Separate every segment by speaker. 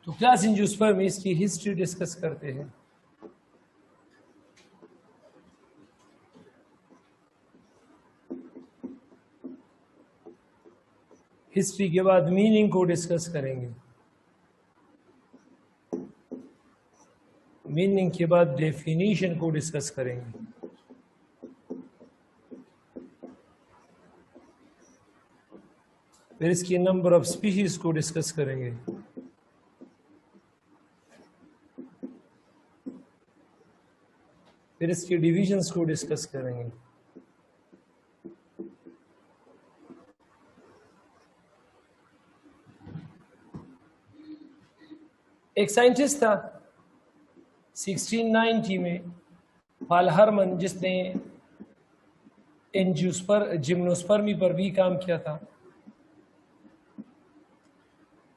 Speaker 1: तो class angiosperm में इसकी हिस्ट्री डिस्कस करते हैं। हिस्ट्री के बाद मीनिंग को डिस्कस करेंगे, मीनिंग के बाद डेफिनेशन को डिस्कस करेंगे, फिर इसकी नंबर ऑफ स्पीशीज को डिस्कस करेंगे, फिर इसके डिविजन्स को डिस्कस करेंगे, एक साइंटिस्ट था 1690 में पाल हरमन, जिसने जिम्नोस्पर्मी पर भी काम किया था।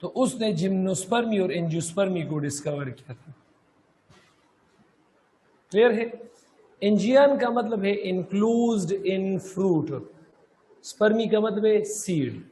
Speaker 1: तो उसने जिम्नोस्पर्मी और एंजियोस्पर्मी को डिस्कवर किया था। क्लियर है? एंजियन का मतलब है इंक्लूज्ड इन फ्रूट, स्पर्मी का मतलब है सीड।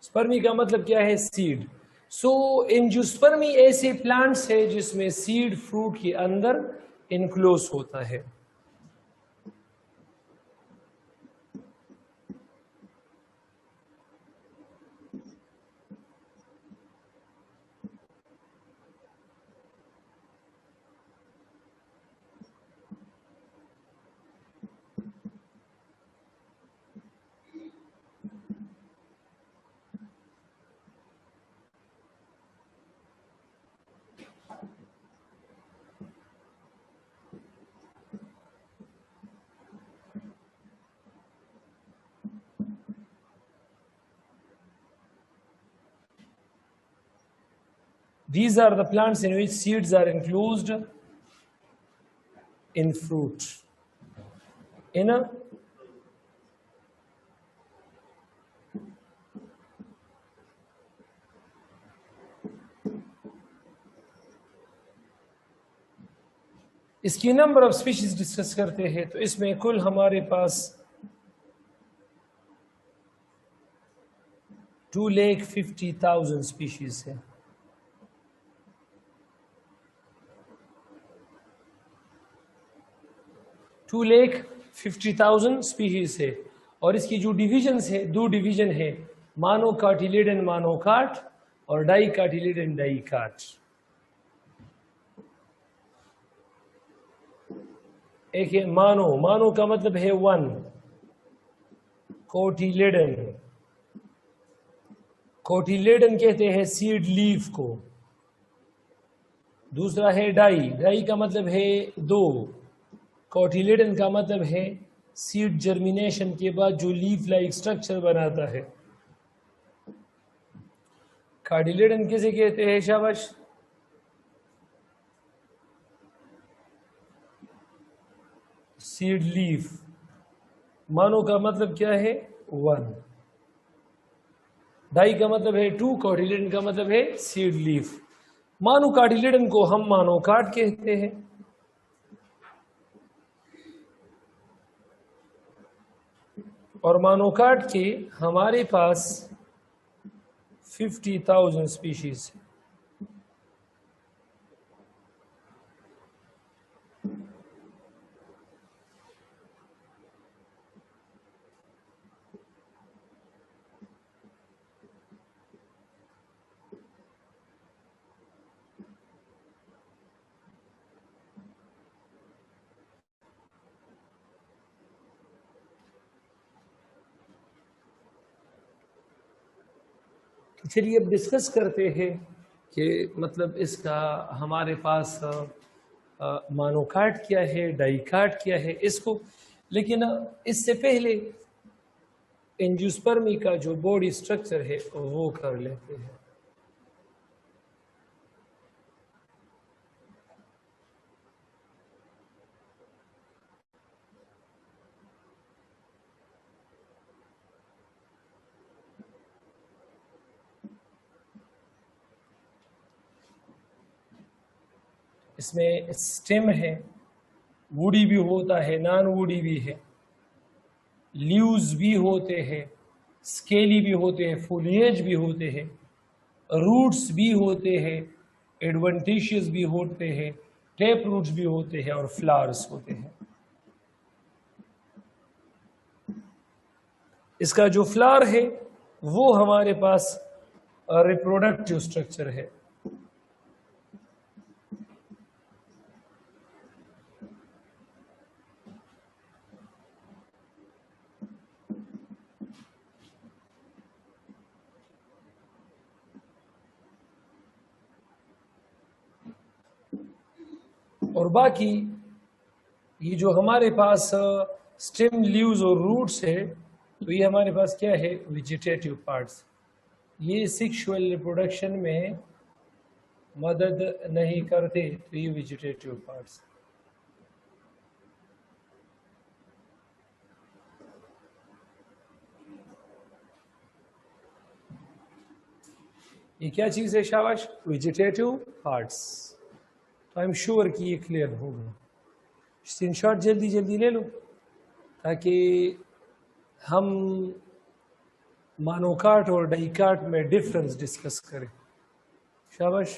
Speaker 1: स्पर्मी का मतलब क्या है? सीड। सो एंजियोस्पर्मी ऐसे प्लांट्स है जिसमें सीड फ्रूट के अंदर इनक्लोज होता है। These are the plants in which seeds are enclosed in fruit. In a इसकी नंबर ऑफ स्पीशीज डिस्कस करते हैं। तो इसमें कुल हमारे पास 2,50,000 स्पीशीज है। टू लेख 50,000 स्पीशीज है। और इसकी जो डिविजन्स है, दो डिवीजन है, मोनोकाटिलिडन मोनोकाट और डाइकाटिलिडन डाइकाट। एक है मानो का मतलब है वन, कोटिलेडन कहते हैं सीड लीफ को। दूसरा है डाई का मतलब है दो, कोटिलेडन का मतलब है सीड जर्मिनेशन के बाद जो लीफ लाइक स्ट्रक्चर बनाता है। कार्डिलेडन किसे कहते हैं? शाबाश। Seed leaf. मानो का मतलब क्या है? वन। डाई का मतलब है टू, कोटिलेडन का मतलब है सीड लीफ। मोनोकाटिलिडन को हम मोनोकाट कहते हैं। और मोनोकाट के हमारे पास 50,000 स्पीशीज है। चलिए अब डिस्कस करते हैं कि मतलब इसका हमारे पास मोनोकाट क्या है, डाइकाट क्या है इसको। लेकिन इससे पहले एंजियोस्पर्मी का जो बॉडी स्ट्रक्चर है वो कर लेते हैं। इसमें स्टेम है, वुडी भी होता है, नॉन वुडी भी है, लीव्स भी होते हैं, स्केली भी होते हैं, फोलिएज भी होते हैं, रूट्स भी होते हैं, एडवेंटिशियस भी होते हैं, टेप रूट्स भी होते हैं और फ्लावर्स होते हैं। इसका जो फ्लावर है वो हमारे पास रिप्रोडक्टिव स्ट्रक्चर है। और बाकी ये जो हमारे पास स्टेम, लीव्स और रूट्स है, तो ये हमारे पास क्या है, वेजिटेटिव पार्ट्स। ये सेक्सुअल रिप्रोडक्शन में मदद नहीं करते, तो ये वेजिटेटिव पार्ट्स। ये क्या चीज़ है शाबाश, वेजिटेटिव पार्ट्स। तो आई एम श्योर कि ये क्लियर होगा। स्क्रीनशॉट जल्दी जल्दी ले लो ताकि हम मोनोकाट और डाइकाट में डिफरेंस डिस्कस करें। शाबाश।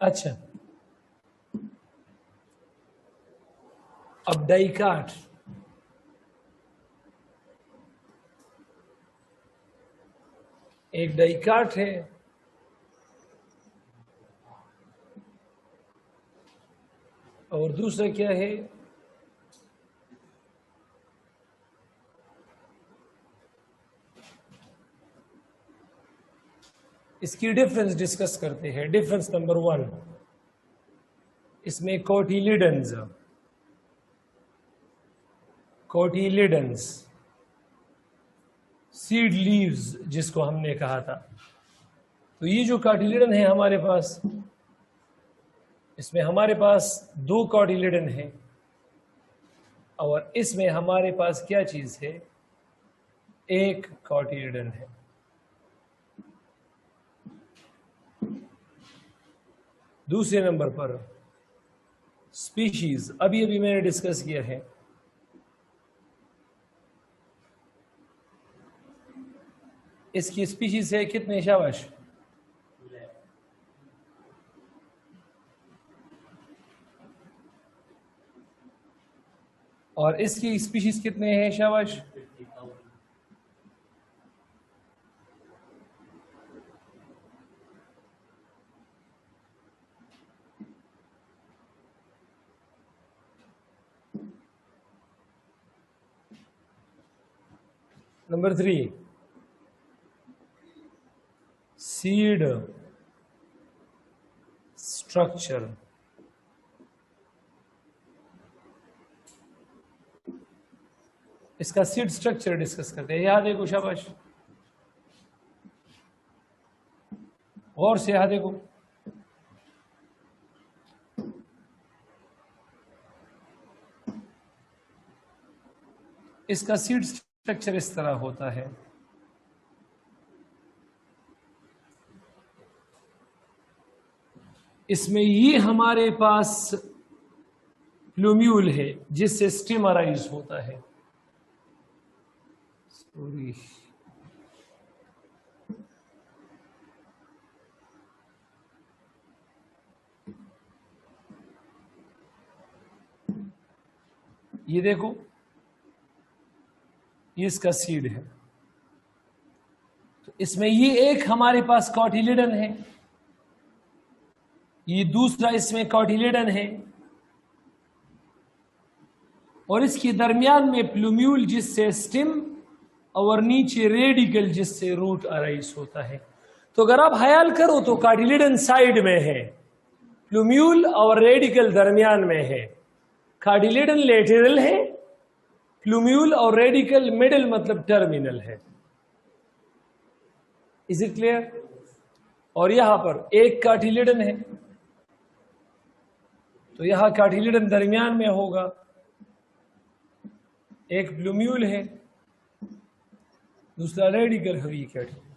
Speaker 1: अच्छा, अब डाइकाट, एक डाइकाट है और दूसरा क्या है, इसकी डिफरेंस डिस्कस करते हैं। डिफरेंस नंबर 1, इसमें कोटिलिडन्स, सीड लीव्स जिसको हमने कहा था, तो ये जो कार्टिलिडन है हमारे पास, इसमें हमारे पास 2 कार्टिलिडन है और इसमें हमारे पास क्या चीज है, 1 कार्टिलिडन है। दूसरे नंबर पर स्पीशीज, अभी अभी मैंने डिस्कस किया है, इसकी स्पीशीज है कितने शाबाश, और इसकी स्पीशीज कितने हैं शाबाश, नंबर 3 सीड स्ट्रक्चर। इसका सीड स्ट्रक्चर डिस्कस करते हैं। यहाँ देखो शाबाश, गौर से यहाँ देखो, इसका सीड स्ट्रक्चर इस तरह होता है। इसमें ये हमारे पास प्लूम्यूल है जिससे स्टेम अराइज होता है। सॉरी, ये देखो, ये इसका सीड है। तो इसमें ये एक हमारे पास कॉटिलिडन है, ये दूसरा इसमें कॉटिलिडन है, और इसके दरमियान में प्लूम्यूल जिससे स्टेम और नीचे रेडिकल जिससे रूट अराइज होता है। तो अगर आप ख्याल करो तो कार्टिलिडन साइड में है, प्लूम्यूल और रेडिकल दरमियान में है, कार्टिलिडन लेटरल है, प्लूम्यूल और रेडिकल मिडल मतलब टर्मिनल है। Is it clear? और यहां पर एक कार्टिलेडन है, तो यहां कार्टिलेडन दरमियान में होगा, एक प्लूम्यूल है, दूसरा रेडिकल हवी कार्टिलेडन।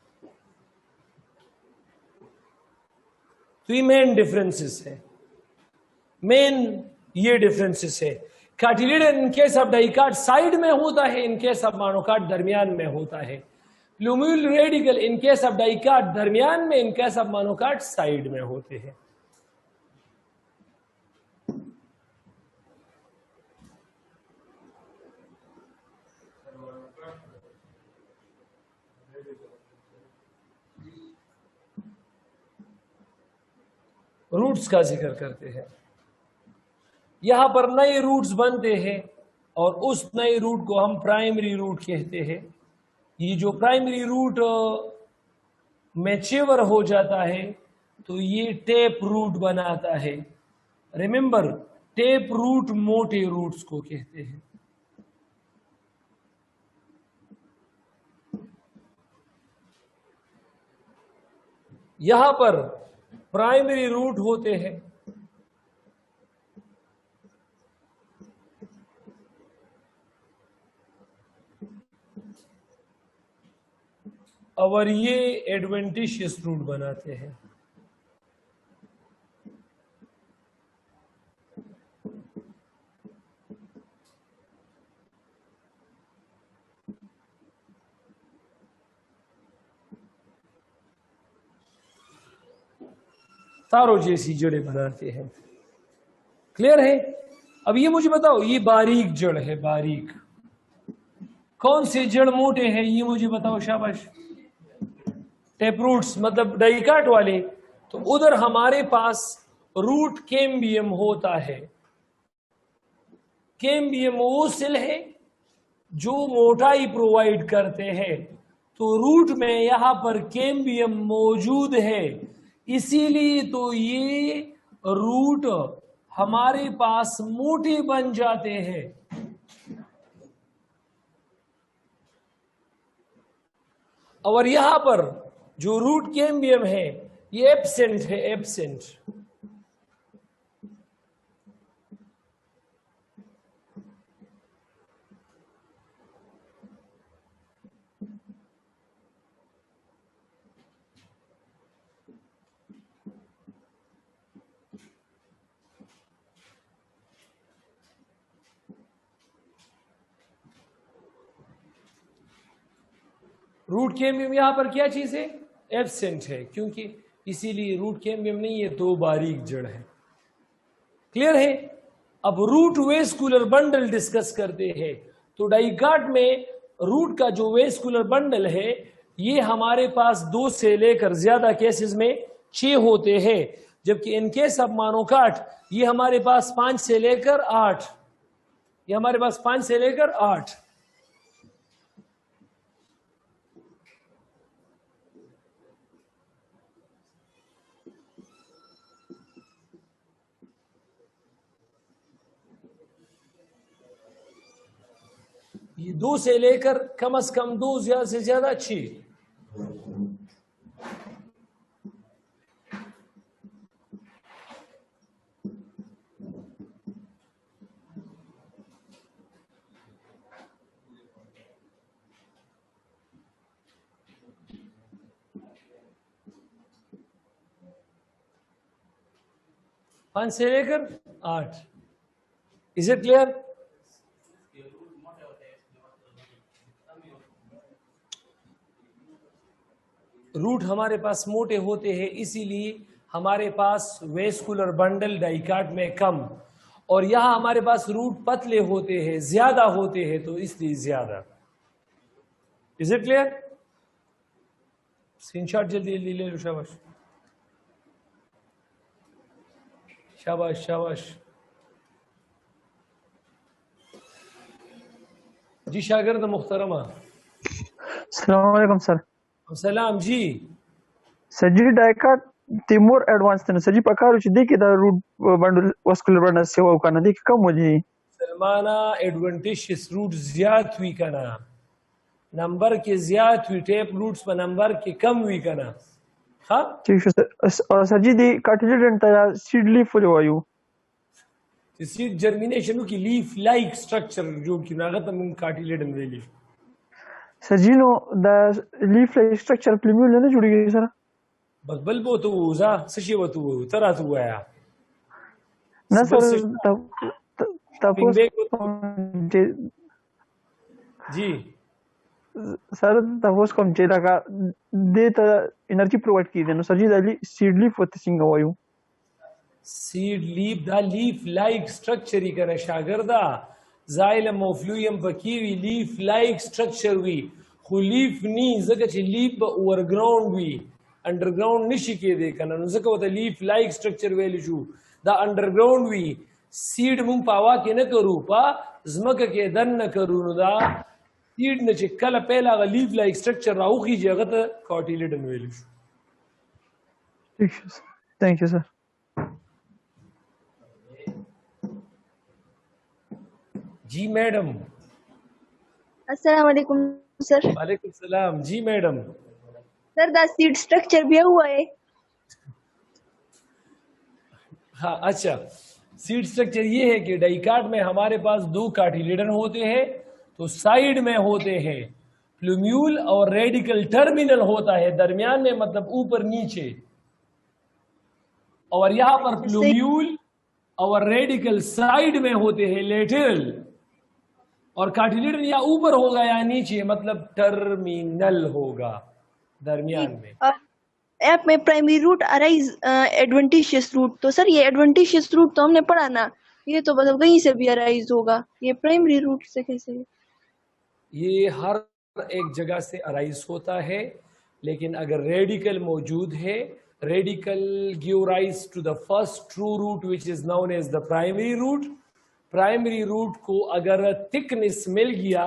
Speaker 1: तो ये मेन डिफरेंसेस है, मेन ये डिफरेंसेस है। Cotyledon in case of dicot side में होता है, इन केस ऑफ मोनोकाट दरमियान में होता है। Plumule radical in case of dicot दरमियान में, इन केस ऑफ मोनोकाट साइड में होते हैं। रूट्स का जिक्र करते हैं, यहां पर नए रूट्स बनते हैं और उस नए रूट को हम प्राइमरी रूट कहते हैं। ये जो प्राइमरी रूट मैच्योर हो जाता है तो ये टेप रूट बनाता है। रिमेंबर, टेप रूट मोटे रूट्स को कहते हैं। यहां पर प्राइमरी रूट होते हैं, और ये एडवेंटिशियस रूट बनाते हैं। तारों जैसी जड़ें बनाते हैं। क्लियर है? अब ये मुझे बताओ, ये बारीक जड़ है, बारीक। कौन से जड़ मोटे हैं ये मुझे बताओ, शाबाश। टेप रूट्स मतलब डाइकाट वाले। तो उधर हमारे पास रूट कैम्बियम होता है। कैम्बियम वो सेल है जो मोटाई प्रोवाइड करते हैं, तो रूट में यहां पर कैम्बियम मौजूद है, इसीलिए तो ये रूट हमारे पास मोटे बन जाते हैं। और यहां पर जो रूट कैम्बियम है ये एब्सेंट है, एब्सेंट। रूट कैम्बियम यहां पर क्या चीज है? एब्सेंट है, क्योंकि इसीलिए रूट कैम्बियम नहीं, ये दो बारीक जड़ है। क्लियर है? अब रूट वेस्कुलर बंडल डिस्कस करते हैं। तो डाइकाट में रूट का जो वेस्कुलर बंडल है ये हमारे पास 2 से लेकर ज्यादा केसेस में 6 होते हैं, जबकि इन केस ऑफ मोनोकाट ये हमारे पास 5 से लेकर 8, ये हमारे पास 5 से लेकर 8। ये 2 से लेकर कम से कम 2, ज्यादा से ज्यादा 6। पांच से लेकर 8। Is it clear? रूट हमारे पास मोटे होते हैं, इसीलिए हमारे पास वेस्कुलर बंडल डाइकाट में कम, और यहां हमारे पास रूट पतले होते हैं, ज्यादा होते हैं, तो इसलिए ज्यादा। Is it clear? स्क्रीनशॉट जल्दी जल्दी ले लो। शाबाश शाबाश शाबाश। जी शागिर्द मुख्तरमा।
Speaker 2: अस्सलाम वालेकुम सर।
Speaker 1: सलाम जी।
Speaker 2: सर जी डाइकाट तिमोर एडवांस थे सर जी पकारो च देखि दा रूट बंडल वास्कुलर बंडल सेवा का न देखि कम हो जी
Speaker 1: सलमाना एडवेंटिशियस रूट ज्यादा हुई का ना, नंबर के ज्यादा हुई, टेप रूट्स पर नंबर के कम हुई का ना। हाँ
Speaker 2: ठीक है सर और सर जी दी कार्टिलेडन ता सीड लीफ जो आयु
Speaker 1: सीड जर्मिनेशन की लीफ लाइक स्ट्रक्चर जो कि नागत हम कार्टिलेडन वेली
Speaker 2: सर जी नो द लीफ स्ट्रक्चर प्लूम्यूल ने जुड़ी गई सर
Speaker 1: बस बल्बो तो जा सशी वो तो तरह तो आया
Speaker 2: ना
Speaker 1: बस
Speaker 2: सर तपोस
Speaker 1: पिंगबे को जी
Speaker 2: सर तपोस कम चेला का दे ता एनर्जी प्रोवाइड की देनो सर जी दाली सीड लीफ होते सिंगा आयु
Speaker 1: सीड लीफ दा लीफ लाइक स्ट्रक्चर ही करे शागर्दा जाइलम फ्लूयम पकीवी लीफ लाइक स्ट्रक्चर वी खु लीफ नी जगह ची लीफ ओवरग्राउंड वी अंडरग्राउंड निशी के दे कना नु जगह वता लीफ लाइक स्ट्रक्चर वेली शू दा अंडरग्राउंड वी सीड मुं पावा के न करू पा जमक के दन न करू नु दा सीड न ची कल पहला लीफ लाइक स्ट्रक्चर राउ की जगत कार्टिलेडन वेली शू
Speaker 2: ठीक है थैंक यू सर
Speaker 1: जी मैडम
Speaker 3: अस्सलाम वालेकुम सर।
Speaker 1: वालेकुम सलाम जी madam
Speaker 3: sir the seed structure भी हुआ है।
Speaker 1: हाँ अच्छा सीड स्ट्रक्चर ये है कि डाइकाट में हमारे पास दो कार्टिलेडन होते हैं तो साइड में होते हैं प्लूम्यूल और रेडिकल टर्मिनल होता है दरमियान में मतलब ऊपर नीचे और यहां पर प्लूम्यूल और रेडिकल साइड में होते हैं लेटरल और कार्टिलेडन या ऊपर होगा या नीचे मतलब टर्मिनल होगा दरमियान में।
Speaker 3: और ऐप में primary root arise adventitious root, तो सर ये एडवेंटिशियस रूट तो हमने पढ़ा ना, ये तो मतलब कहीं से भी अराइज होगा, ये प्राइमरी रूट से कैसे?
Speaker 1: ये हर एक जगह से अराइज होता है लेकिन अगर रेडिकल मौजूद है radical give rise to the first true root which is known as the primary root. Primary root को अगर थिकनेस मिल गया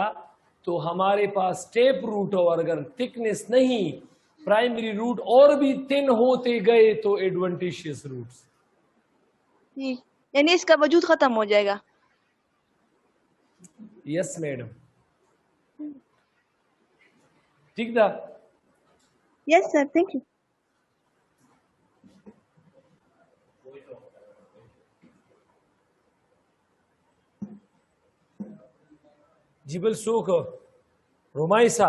Speaker 1: तो हमारे पास टेप रूट और अगर थिकनेस नहीं प्राइमरी रूट और भी थिन होते गए तो एडवेंटिशियस रूट्स।
Speaker 3: यानी इसका वजूद खत्म हो जाएगा।
Speaker 1: यस मैडम ठीक था।
Speaker 3: Yes sir thank you.
Speaker 1: जिबल सोख रोमाइसा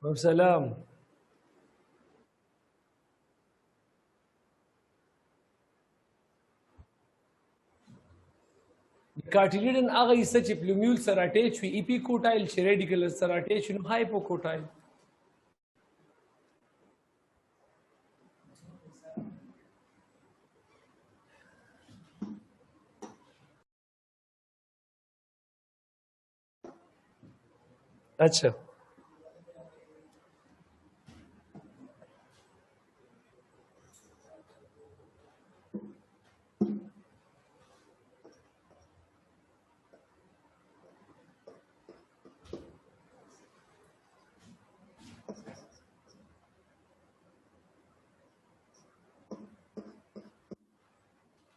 Speaker 1: सलाम कार्टिलेडन आगा हिस्सा ची प्लूम्यूल सर अटैच हुई इपिकोटाइल ची रेडिकल सर अटैच हुई हाइपोकोटाइल। अच्छा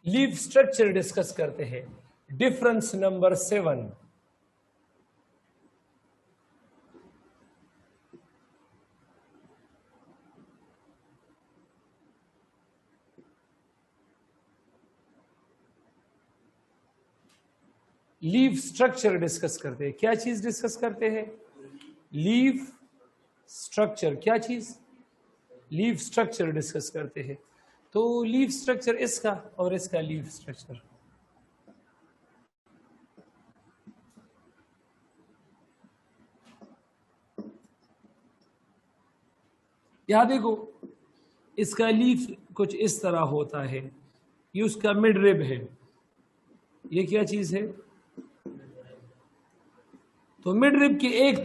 Speaker 1: लीफ स्ट्रक्चर डिस्कस करते हैं। Difference number 7 leaf structure discuss करते हैं। क्या चीज डिस्कस करते हैं? Leaf structure. क्या चीज? लीफ स्ट्रक्चर डिस्कस करते हैं। तो लीफ स्ट्रक्चर इसका और इसका लीफ स्ट्रक्चर यहां देखो इसका लीफ कुछ इस तरह होता है, ये उसका मिड रिब है। ये क्या चीज है? तो मिड रिब की एक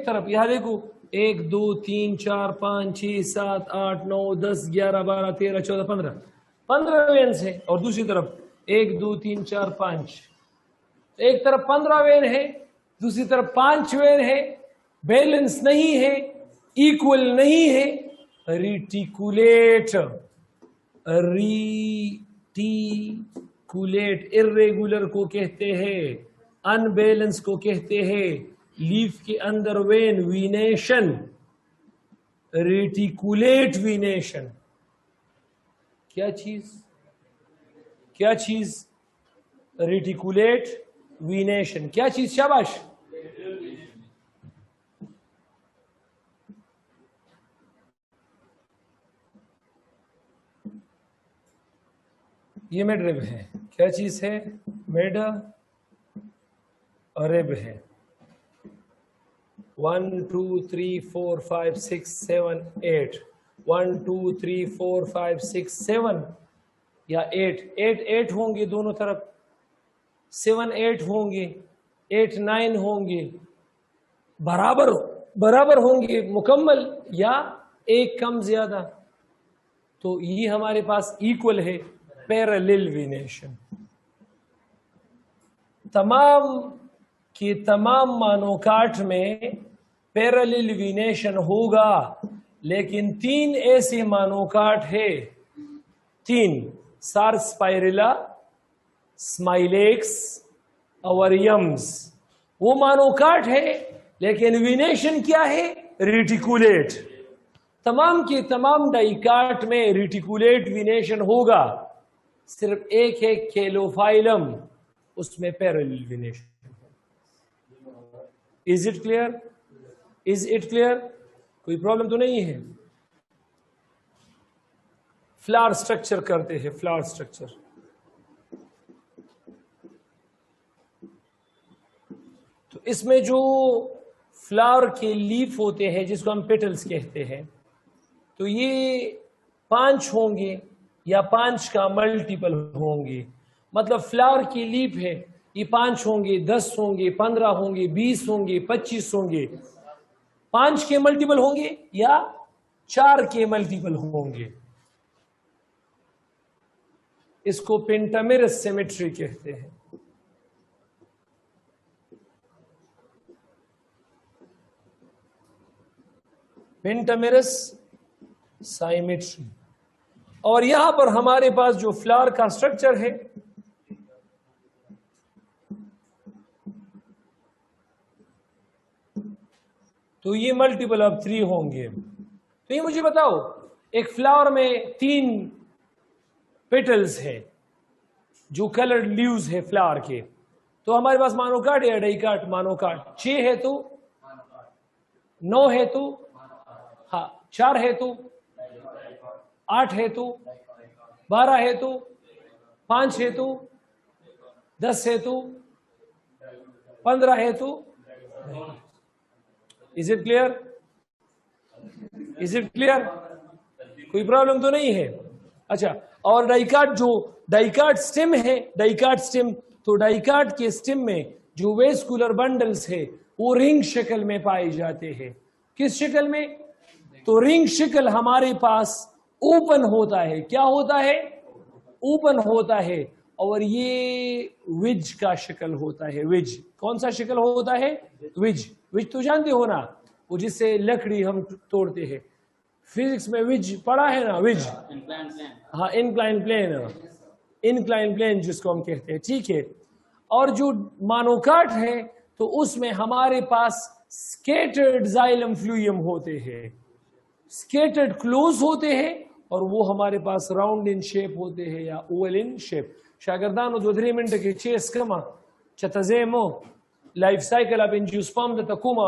Speaker 1: तरफ यहां देखो 1 2 3 4 5 6 7 8 9 10 11 12 13 14 15 वेन्स है और दूसरी तरफ 1 2 3 4 5 एक तरफ 15 वेन है दूसरी तरफ 5 वेन है। बैलेंस नहीं है, इक्वल नहीं है। रिटिकुलेट इर्रेगुलर को कहते हैं अनबैलेंस को कहते हैं लीफ के अंदर वेन वीनेशन, रेटिकुलेट वीनेशन। क्या चीज रेटिकुलेट वीनेशन, क्या चीज? शाबाश। ये मिडरिब है। क्या चीज है? मिडरिब है। 1 2 3 4 5 6 7 8 1 2 3 4 5 6 7 या 8 होंगे दोनों तरफ, 7 8 होंगे, 8 9 होंगे, बराबर होंगे मुकम्मल, या एक कम ज्यादा। तो ये हमारे पास इक्वल है पैरेलल वीनेशन। तमाम के तमाम मानोकाट में पैरेलल वीनेशन होगा, लेकिन 3 ऐसे मानोकाट है, 3, सारस्पाइरिला, स्माइलेक्स और यम्स। वो मानोकाट है, लेकिन वीनेशन क्या है? रेटिकुलेट। तमाम के तमाम डाइकाट में रेटिकुलेट वीनेशन होगा, सिर्फ एक है केलोफाइलम, उसमें parallel venation. Is it clear? कोई प्रॉब्लम तो नहीं है? फ्लावर स्ट्रक्चर करते हैं, फ्लावर स्ट्रक्चर। तो इसमें जो फ्लावर के लीफ होते हैं, जिसको हम पेटल्स कहते हैं, तो ये 5 होंगे या 5 का मल्टीपल होंगे। मतलब फ्लावर की लीफ है, ये 5 होंगे, 10 होंगे, 15 होंगे, 20 होंगे, 25 होंगे। 5 के मल्टीपल होंगे या 4 के मल्टीपल होंगे। इसको पेंटामेरस सिमेट्री कहते हैं। Pentamerous symmetry. और यहां पर हमारे पास जो फ्लावर का स्ट्रक्चर है, तो ये मल्टीपल ऑफ 3 होंगे। तो ये मुझे बताओ, एक फ्लावर में 3 पेटल्स है जो कलर्ड लीव्स है फ्लावर के, तो हमारे पास मानोकाट या डाइकाट? मानोकाट। 6 है तो, 9 है तो, हाँ 4 है तो, 8 है तो, 12 है तो, 5 है तो, 10 है तो, 15 है तो। Is it clear? कोई प्रॉब्लम तो नहीं है? अच्छा, और डाइकाट, जो डाइकाट स्टेम है, डाइकाट स्टेम, तो डाइकाट के स्टेम में जो वेस्कुलर बंडल्स है वो रिंग शक्ल में पाए जाते हैं। किस शक्ल में? तो रिंग शक्ल हमारे पास ओपन होता है। क्या होता है? ओपन होता है। और ये विज का शक्ल होता है। विज कौन सा शक्ल होता है? विज तो जानते हो ना, वो जिससे लकड़ी हम तोड़ते हैं। फिजिक्स में विज पढ़ा है ना? विज, हाँ, इनक्लाइन प्लेन जिसको हम कहते हैं, ठीक है। और जो मानोकाट है, तो उसमें हमारे पास स्केटर्ड जाइलम फ्लूइम होते हैं, स्केटर्ड क्लोज होते हैं, और वो हमारे पास राउंड इन शेप होते हैं या ओवल इन शेप। शागिर्दान जो 3 मिनट के चेस कमा चतजेमो लाइफ साइकिल अब एंजियोस्पर्म द तकुमा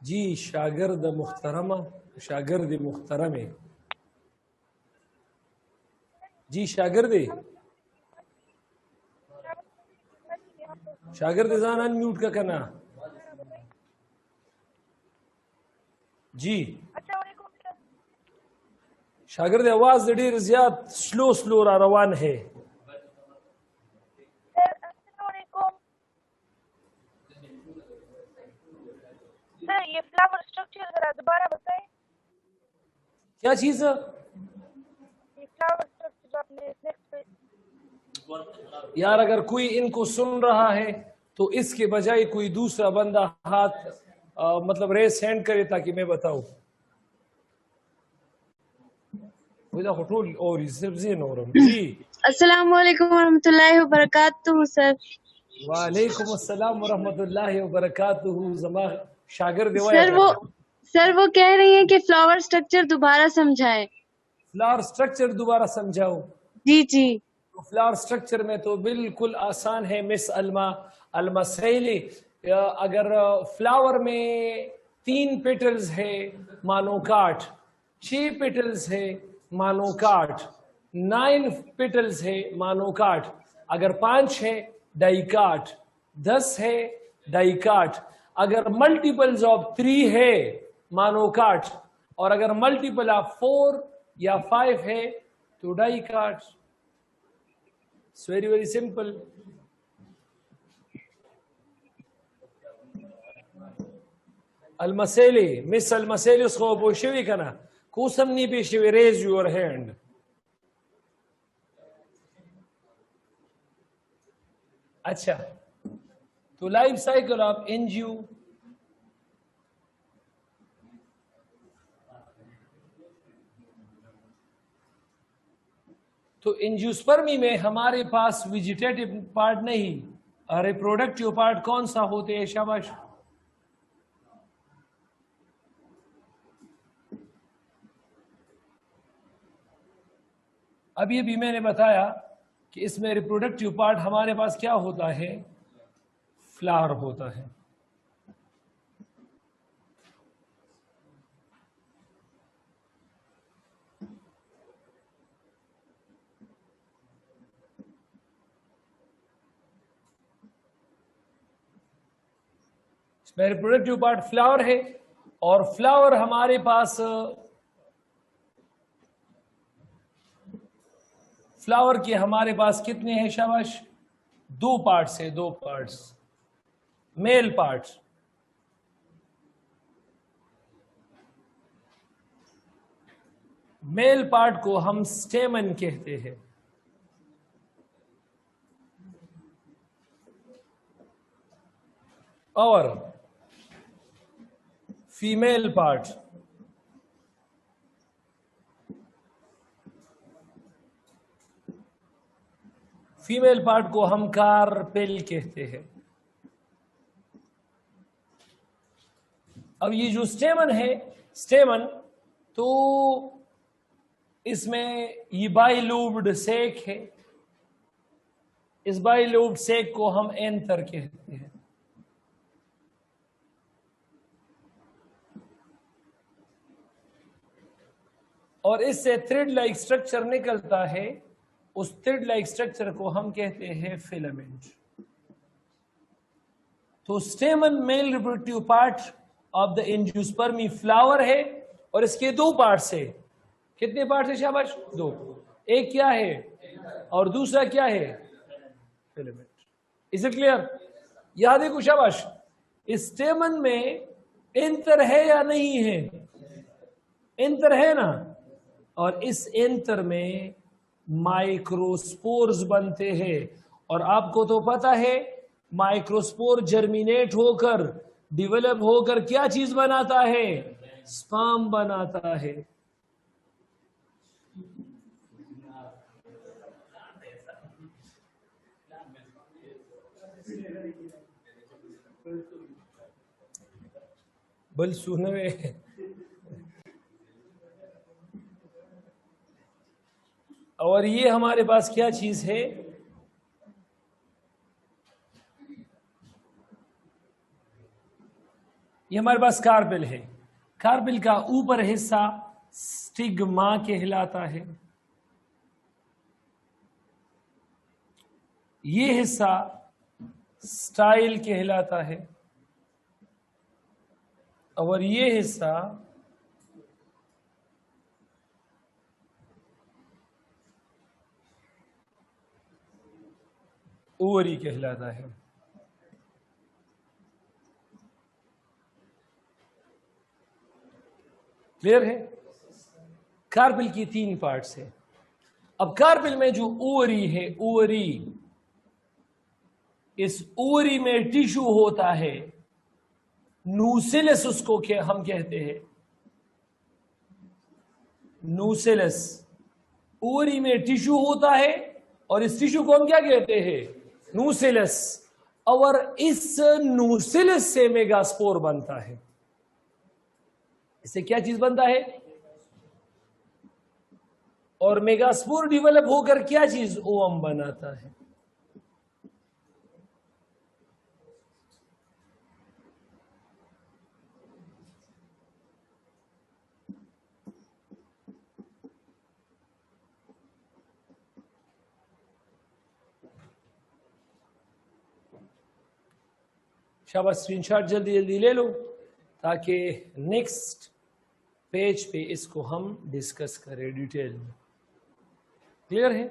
Speaker 1: जी शागिर्द मुख्तरमा, शागिर्द मुख्तरमे, जी शागिर्दे, शागिर्द जान अनम्यूट का करना जी। शागिर्द आवाज ढेर ज्यादा स्लो रा रवान है।
Speaker 4: दोबारा बताएं।
Speaker 1: क्या चीज?
Speaker 4: ये फ्लावर स्ट्रक्चर आपने नेक्स्ट
Speaker 1: यार अगर कोई इनको सुन रहा है तो इसके बजाय कोई दूसरा बंदा हाथ मतलब रेस हैंड करे ताकि मैं बताऊं. और जी.
Speaker 3: अस्सलाम वालेकुम वरहमतुल्लाहि वबरकातुहू सर.
Speaker 1: वालेकुम अस्सलाम वरहमतुल्लाहि वबरकातुहू. जमा शागिर्द
Speaker 3: सर वो कह रही हैं कि फ्लावर स्ट्रक्चर दोबारा समझाएं.
Speaker 1: फ्लावर स्ट्रक्चर दोबारा समझाओ.
Speaker 3: जी जी.
Speaker 1: तो फ्लावर स्ट्रक्चर में तो बिल्कुल आसान है मिस अलमा सैली. अगर फ्लावर में 3 पेटल्स है मानो काट, 6 पेटल्स है मानो काट, 9 पेटल्स है मानो काट, अगर 5 है डाई काट, 10 है डाई काट, अगर मल्टीपल्स ऑफ 3 है मानो काट, और अगर मल्टीपल ऑफ 4 या 5 है तो डाई काट. It's very very simple. Al-Maseli, Miss Al-Maseli उसको पोशवी करना कुसमनी पेशवी. Raise your hand. अच्छा, तो लाइफ साइकिल ऑफ एंजियो तो एंजियोस्पर्मी में हमारे पास वेजिटेटिव पार्ट नहीं, रिप्रोडक्टिव पार्ट कौन सा होते हैं? शाबाश. अभी अभी मैंने बताया कि इसमें रिप्रोडक्टिव पार्ट हमारे पास क्या होता है? फ्लावर होता है. रिप्रोडक्टिव पार्ट फ्लावर है, और फ्लावर हमारे पास फ्लावर के हमारे पास कितने हैं? शाबाश. 2 पार्ट्स है, 2 parts. Male parts. Male part को हम स्टेमन कहते हैं, और फीमेल पार्ट को हम कार्पेल कहते हैं. अब ये जो स्टेमन है, स्टेमन तो इसमें ये बाइलोब्ड सेक है. इस बाइलोब्ड सेक को हम एंथर कहते हैं. और इससे थ्रेड लाइक स्ट्रक्चर निकलता है. उस थ्रेड लाइक स्ट्रक्चर को हम कहते हैं फिलामेंट. तो स्टेमन male reproductive part of the angiospermae flower है, और इसके 2 पार्ट्स है. कितने पार्ट्स है? शाबाश. 2. एक क्या है और दूसरा क्या है? फिलामेंट. Is it clear? याद है कुछ? शाबाश. स्टेमन में एंथर है या नहीं है? एंथर है ना. और इस एंथर में माइक्रोस्पोर्स बनते हैं, और आपको तो पता है माइक्रोस्पोर जर्मिनेट होकर डेवलप होकर क्या चीज बनाता है? स्पर्म बनाता है. बल सुनवे. और ये हमारे पास क्या चीज है? ये हमारे पास कार्पेल है. कार्पेल का ऊपर हिस्सा स्टिग्मा कहलाता है. ये हिस्सा स्टाइल कहलाता है, और ये हिस्सा ओवरी कहलाता है. क्लियर है? कार्पेल की 3 पार्ट्स है। अब कार्पेल में जो ओवरी है, ओवरी, इस ओवरी में टिश्यू होता है, नूसिलस उसको क्या हम कहते हैं, नूसिलस। ओवरी में टिश्यू होता है और इस टिश्यू को हम क्या कहते हैं, नूसिलस। और इस नूसिलस से मेगास्पोर बनता है। इससे क्या चीज बनता है? और मेगास्पोर डेवलप होकर क्या चीज, ओवम बनाता है। शाबाश, स्क्रीनशॉट जल्दी जल्दी ले लो ताकि नेक्स्ट पेज पे इसको हम डिस्कस करें डिटेल में। क्लियर है?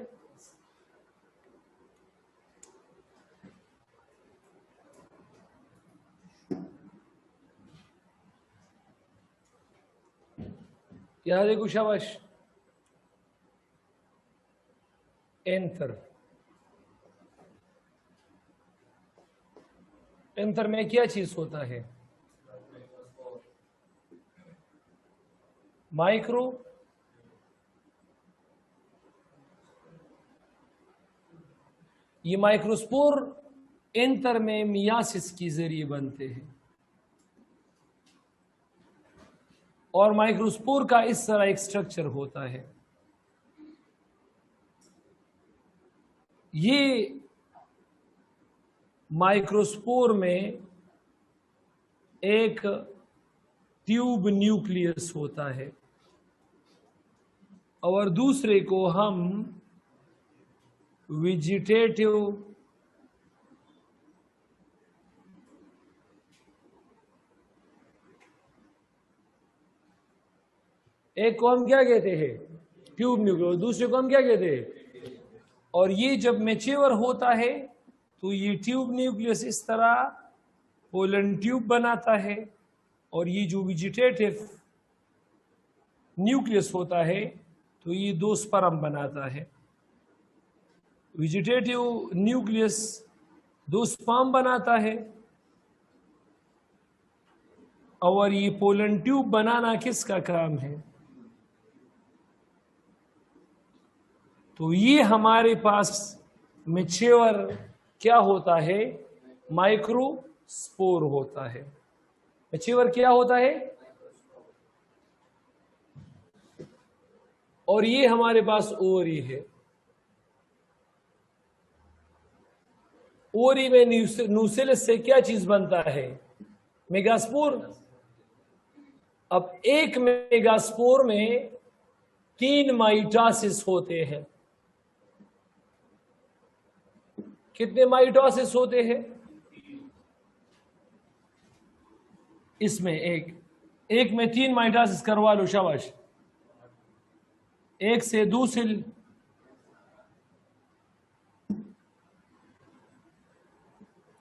Speaker 1: यहां देखो, शाबाश। एंथर, एंथर में क्या चीज होता है? माइक्रो, ये माइक्रोस्पोर एंथर में मियासिस के जरिए बनते हैं। और माइक्रोस्पोर का इस तरह एक स्ट्रक्चर होता है। ये माइक्रोस्पोर में एक ट्यूब न्यूक्लियस होता है और दूसरे को हम वेजिटेटिव एक को हम क्या कहते हैं, ट्यूब न्यूक्लियस, दूसरे को हम क्या कहते हैं। और ये जब मैच्योर होता है तो ये ट्यूब न्यूक्लियस इस तरह पोलन ट्यूब बनाता है और ये जो वेजिटेटिव न्यूक्लियस होता है तो ये 2 स्पर्म बनाता है। वेजिटेटिव न्यूक्लियस 2 स्पर्म बनाता है और ये पोलन ट्यूब बनाना किसका काम है? तो ये हमारे पास मैच्योर क्या होता है, माइक्रोस्पोर होता है। मैच्योर क्या होता है? और ये हमारे पास ओवरी है। ओवरी में न्यूसिलस से क्या चीज बनता है, मेगास्पोर। अब एक मेगास्पोर में 3 माइटोसिस होते हैं। कितने माइटोसिस होते हैं? इसमें एक में 3 माइटोसिस करवा लो, शाबाश। 1 से 2 सेल,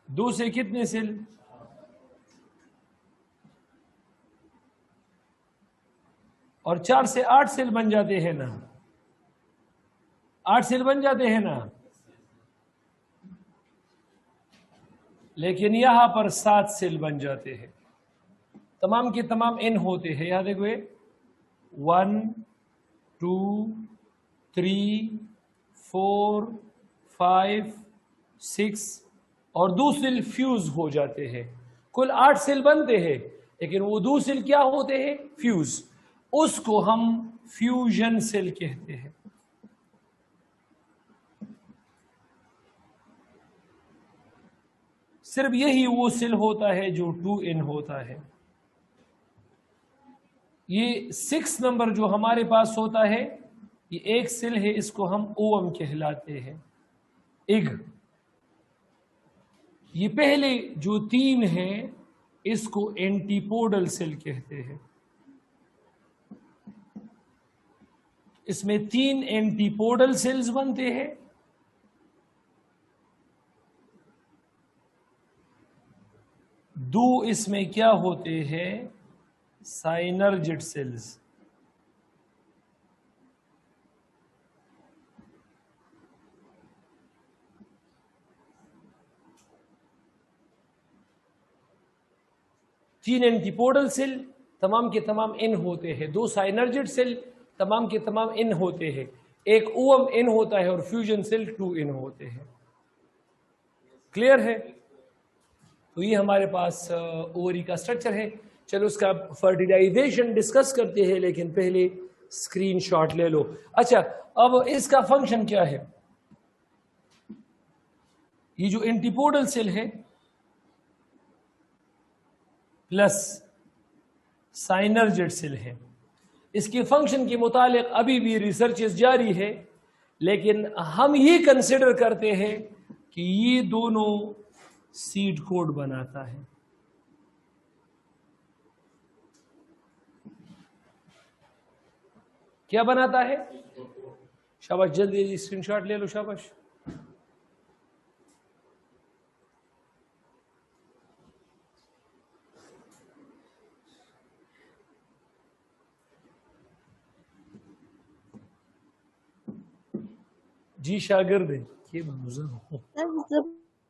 Speaker 1: 2 से कितने सेल? और 4 से 8 सेल बन जाते हैं ना, 8 सेल बन जाते हैं ना। लेकिन यहां पर 7 सेल बन जाते हैं। तमाम के तमाम एन होते हैं। यहां देखो, 1 2 3 4 5 6 और 2 सेल फ्यूज हो जाते हैं। कुल 8 सेल बनते हैं, लेकिन वो 2 सेल क्या होते हैं, फ्यूज। उसको हम फ्यूजन सेल कहते हैं। सिर्फ यही वो सेल होता है जो 2n होता है। ये 6 नंबर जो हमारे पास होता है, ये एक सेल है, इसको हम ओवम कहलाते हैं, एग। ये पहले जो 3 हैं इसको एंटीपोडल सेल कहते हैं। इसमें 3 एंटीपोडल सेल्स बनते हैं। दो इसमें क्या होते हैं, साइनर्जिड सेल्स। तीन एंटीपोडल सेल तमाम के तमाम इन होते हैं, दो साइनर्जिड सेल तमाम के तमाम इन होते हैं, एक ओवम इन होता है और फ्यूजन सेल 2 इन होते हैं। क्लियर है? तो ये हमारे पास ओवरी का स्ट्रक्चर है। चलो उसका फर्टिलाइजेशन डिस्कस करते हैं, लेकिन पहले स्क्रीनशॉट ले लो। अच्छा, अब इसका फंक्शन क्या है? ये जो एंटीपोडल सेल है प्लस साइनर्जिड सेल है, इसके फंक्शन के मुतालिक अभी भी रिसर्चेस जारी है, लेकिन हम ये कंसिडर करते हैं कि ये दोनों सीड कोड बनाता है। क्या बनाता है? शाबाश, जल्दी स्क्रीनशॉट ले लो, शाबाश। जी शागिर्द के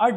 Speaker 1: 8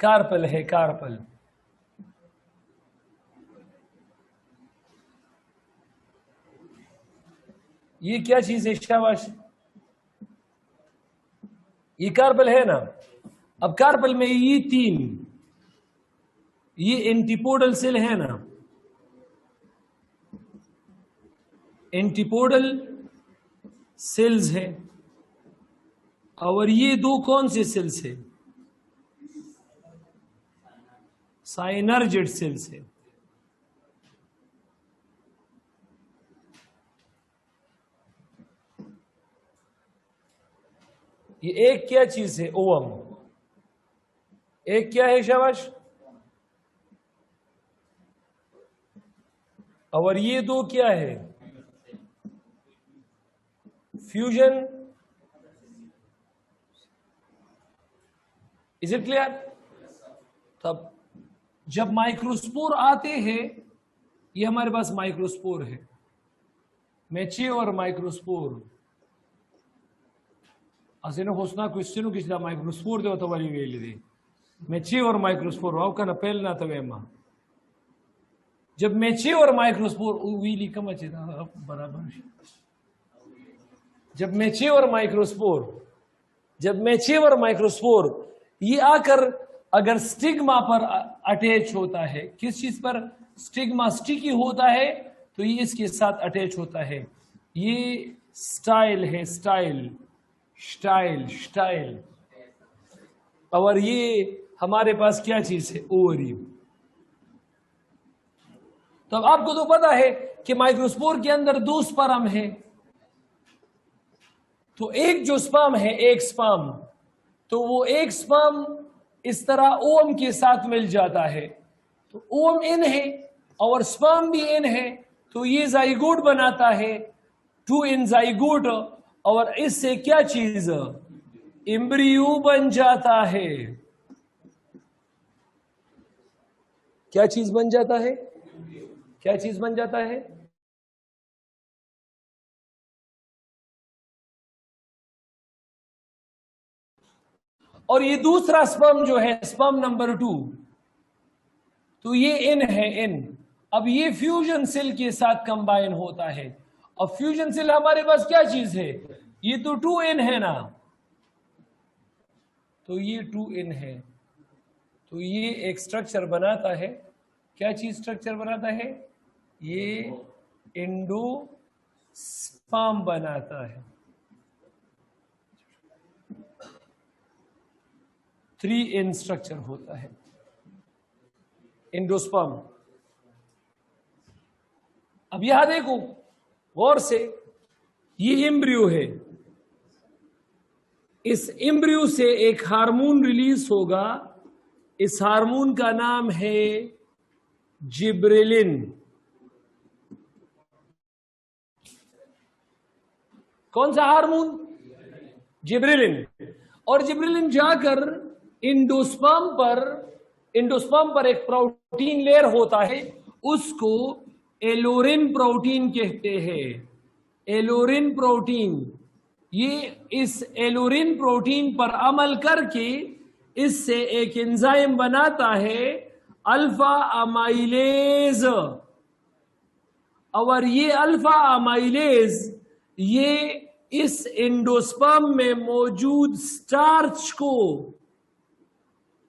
Speaker 1: कार्पल है, कार्पल ये क्या चीज है? शाबाश, ये कार्पल है ना। अब कार्पल में ये 3 ये एंटीपोडल सेल है ना, एंटीपोडल सेल्स है, और ये 2 कौन से सेल्स है? साइनर्जिड सेल्स है। ये एक क्या चीज है? ओवम। एक क्या है? शाबाश। और ये 2 क्या है? फ्यूजन। Is it clear? तब जब माइक्रोस्पोर आते हैं, ये हमारे पास माइक्रोस्पोर है, मैच्योर माइक्रोस्पोर असेनो होसना क्वेश्चन किसला माइक्रोस्पोर दे तो वाली वेली दे मैच्योर माइक्रोस्पोर वाव का पहल ना तवे मा जब मैच्योर माइक्रोस्पोर वीली कम अच्छे था बराबर। जब मैच्योर माइक्रोस्पोर ये आकर अगर स्टिग्मा पर अटैच होता है, किस चीज पर? स्टिग्मा स्टिकी होता है तो ये इसके साथ अटैच होता है। ये स्टाइल है, स्टाइल। और ये हमारे पास क्या चीज है? ओवरी। तो अब आपको तो पता है कि माइक्रोस्पोर के अंदर 2 स्पर्म है, तो एक जो स्पर्म है, एक स्पर्म, तो वो एक स्पर्म इस तरह ओम के साथ मिल जाता है, तो ओम इन है और स्पर्म भी इन है, तो ये जाइगोट बनाता है, 2 इन जाइगोट, और इससे क्या चीज एम्ब्रियो बन जाता है। क्या चीज बन जाता है? क्या चीज बन जाता है? और ये दूसरा स्पर्म जो है, स्पर्म नंबर 2, तो ये इन है, इन। अब ये फ्यूजन सेल के साथ कंबाइन होता है। अब फ्यूजन सेल हमारे पास क्या चीज है? ये तो 2 इन है ना, तो ये 2 इन है, तो ये एक स्ट्रक्चर बनाता है। क्या चीज स्ट्रक्चर बनाता है? ये एंडोस्पर्म बनाता है। 3 इन स्ट्रक्चर होता है एंडोस्पर्म। अब यहां देखो गौर से, ये एम्ब्रियो है, इस एम्ब्रियो से एक हार्मोन रिलीज होगा, इस हार्मोन का नाम है जिब्रेलिन। कौन सा हार्मोन? जिब्रेलिन। और जिब्रेलिन जाकर एंडोस्पर्म पर एक प्रोटीन लेयर होता है, उसको एलोरिन प्रोटीन कहते हैं। एलोरिन प्रोटीन, ये इस एलोरिन प्रोटीन पर अमल करके इससे एक एंजाइम बनाता है अल्फा अमाइलेज। और ये अल्फा अमाइलेज ये इस एंडोस्पर्म में मौजूद स्टार्च को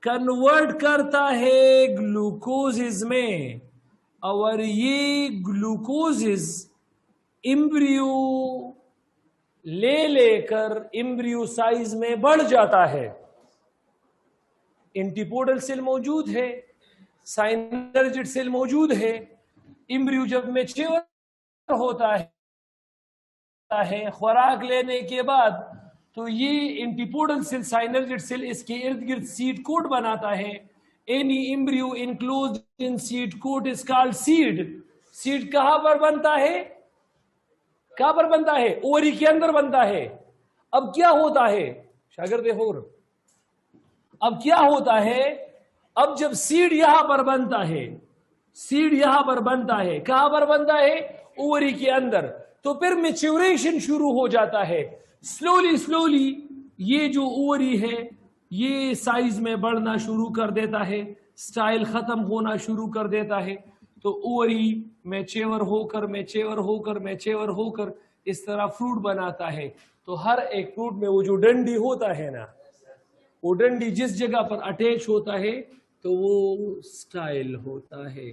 Speaker 1: कन्वर्ट करता है ग्लूकोजिस में, और ये ग्लूकोजिस एम्ब्रियो ले लेकर एम्ब्रियो साइज में बढ़ जाता है। एंटीपोडल सेल मौजूद है, साइनर्जिड सेल मौजूद है। एम्ब्रियो जब मैच्योर होता है खुराक लेने के बाद, तो ये एंटीपोडल सेल, साइनर्जिड सेल, इसके इर्द गिर्द सीड कोट बनाता है। Any embryo enclosed in seed coat is called seed. Seed कहां पर बनता है? कहां पर बनता है? ओवरी के अंदर बनता है। अब क्या होता है शागिर्द होर? अब क्या होता है? अब जब सीड यहां पर बनता है, सीड यहां पर बनता है, कहां पर बनता है? ओवरी के अंदर। तो फिर मैच्योरेशन शुरू हो जाता है। स्लोली ये जो ओवरी है ये साइज में बढ़ना शुरू कर देता है, स्टाइल खत्म होना शुरू कर देता है। तो ओवरी मैच्योर होकर इस तरह फ्रूट बनाता है। तो हर एक फ्रूट में वो जो डंडी होता है ना, वो डंडी जिस जगह पर अटैच होता है तो वो स्टाइल होता है।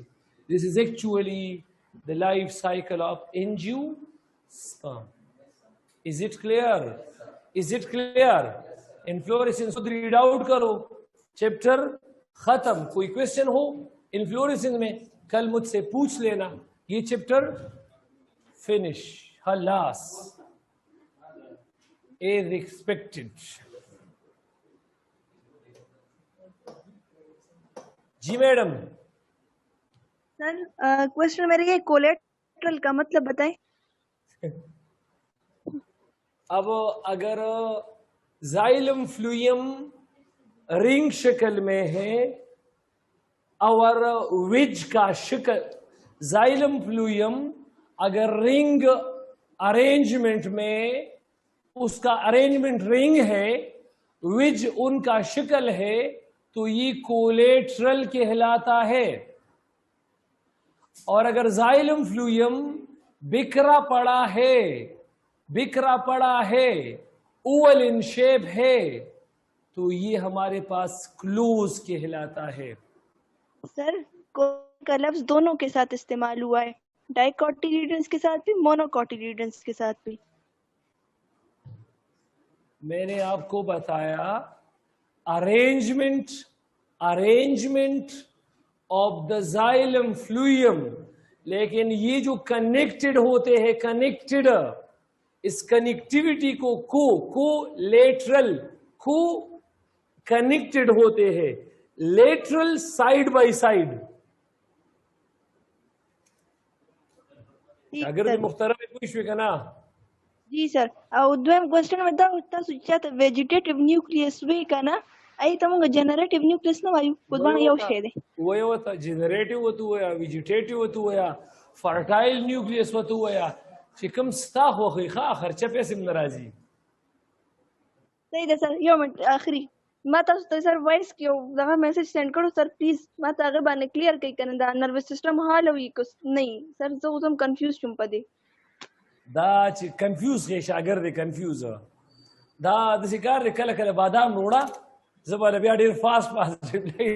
Speaker 1: This is actually the life cycle of angiosperm. Is it clear? Inflorescence read out करो, चैप्टर खत्म। कोई क्वेश्चन हो इन्फ्लोरेसेंस में कल मुझसे पूछ लेना। ये चैप्टर फिनिश, हलास, एज एक्सपेक्टेड। जी मैडम।
Speaker 3: सर क्वेश्चन मेरे ये कोलेट्रल का मतलब बताएं।
Speaker 1: अब अगर जाइलम फ्लूयम रिंग शक्ल में है और विज का शक्ल, जाइलम फ्लूयम अगर रिंग अरेंजमेंट में, उसका अरेंजमेंट रिंग है, विज उनका शक्ल है, तो ये कोलेट्रल कहलाता है। और अगर जाइलम फ्लूयम बिखरा पड़ा है, ओवल इन शेप है, तो ये हमारे पास क्लोज कहलाता है।
Speaker 3: सर का लफ्ज दोनों के साथ इस्तेमाल हुआ है, डाइकोटिलीडन्स के साथ भी, मोनोकोटिलीडन्स के साथ भी।
Speaker 1: मैंने आपको बताया अरेंजमेंट ऑफ द जाइलम फ्लूयम, लेकिन ये जो कनेक्टेड होते हैं, कनेक्टेड, इस कनेक्टिविटी को कोलेटरल, को कनेक्टेड होते हैं, लेटरल साइड बाय साइड।
Speaker 3: ठीक
Speaker 1: अगर
Speaker 3: सर।
Speaker 1: मुख्तरम पूछ का ना
Speaker 3: जी सर द्वयम क्वेश्चन में ता सुचात वेजिटेटिव न्यूक्लियस वे का ना आई तमंग जनरेटिव न्यूक्लियस ना वायु कुदवान यो शेदे
Speaker 1: वही होता जनरेटिव होतु या वेजिटेटिव होतु या फर्टाइल न्यूक्लियस होतु या चिकम स्ता हो खा खर्चा पैसे नाराजी।
Speaker 3: सही है सर। यो मिनट आखिरी माता तो सर वॉइस क्यों दगा मैसेज सेंड करो सर प्लीज माता अगर बाने क्लियर कई करन दा नर्वस सिस्टम हाल हुई कुछ नहीं सर जो तुम कंफ्यूज चुम पदे
Speaker 1: दा ची कंफ्यूज के शागिर्द कंफ्यूज दा दसिकार कल कल बादाम रोड़ा जबान बिया डेर फास्ट फास्ट रिप्लाई